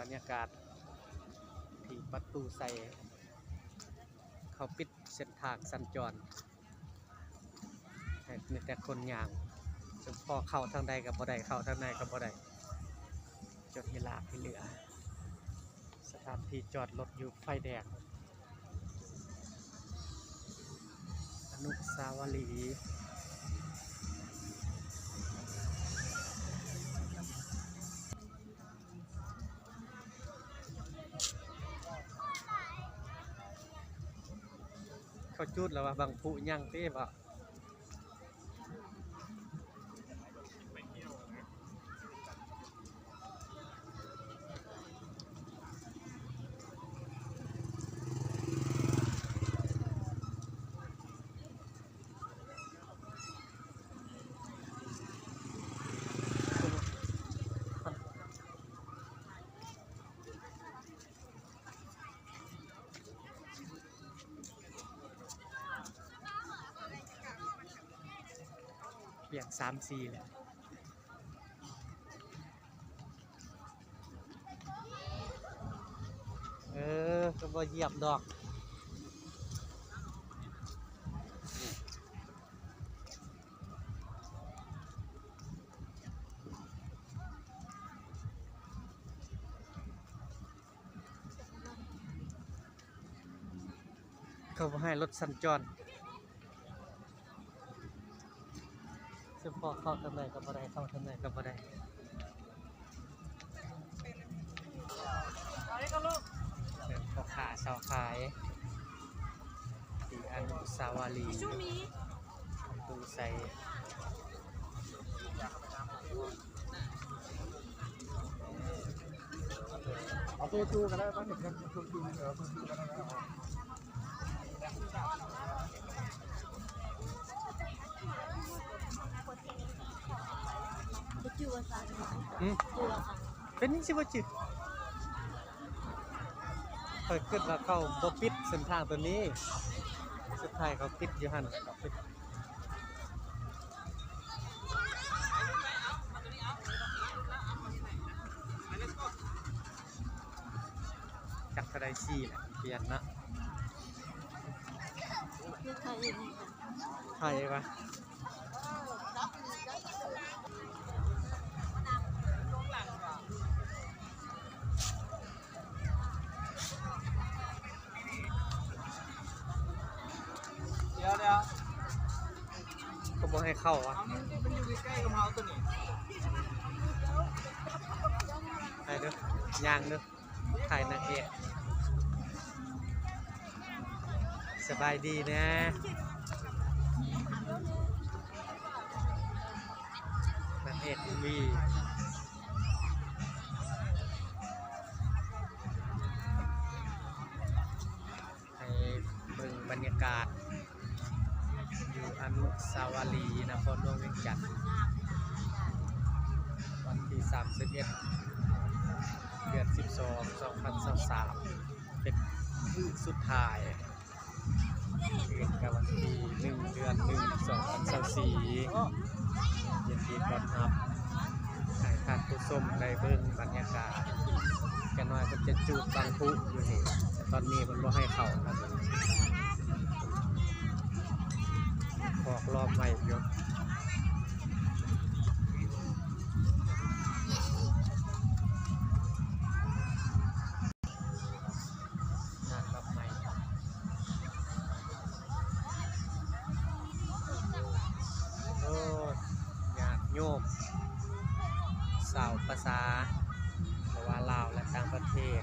บรรยากาศที่ประตูใส่เขาปิดเส้นทางสัญจรมีแต่คนย่างพอเข้าทางใดกับบ่ได้เข้าทางไหนกับบ่ได้จนเวลาไปเหลือสถานที่จอดรถอยู่ไฟแดงอนุสาวรีย์เขาจุดแล้วว่าบางผู้ย่างเต้บ่เบี่ยง3-4เลยก็บ่เหยียบดอกเขาบ่ให้รถสัญจรเฉพาะเข้าทางไหนก็บ่ได้เข้าทางไหนก็บ่ได้พ่อค้าชาวขายที่อนุสาวรีย์ตูใส่เอาตัวจูกันได้ป่ะเห็นกันตัวจูกันแล้วตัวจูกันแล้วเป็นนี่สิว่าจิเคยขึ้นว่าเขาบ่ปิดเส้นทางตัวนี้สุดท้ายเขาปิดอยู่หั่นเขาปิดจักรได้ซี่แหละเปลี่ยนนะไทยปะเดี๋ยวก็บอกให้เข้าอ่ะมันอยู่ใกล้กับเฮาตัวนี้ไปเด้อย่างเด้อถ่ายนางเอกสบายดีนะนางเอกมีให้เบิ่งบรรยากาศอยู่อนุสาวรีย์นครหลวงเวียงจันทร์วันที่31 เดือน 12 2023เป็นมื้อสุดท้ายเดือนกับวันที่1 เดือน 1 2024ยินดีต้อนรับให้ท่านผู้ชมได้เบิ่งบรรยากาศกันหน่อยมันจะจูบบางผู้อยู่นี่แต่ตอนนี้มันบ่ให้เข้าครับขอกรอบใหม่อยู่โยมสาวภาษาเพราะว่าลาวและต่างประเทศ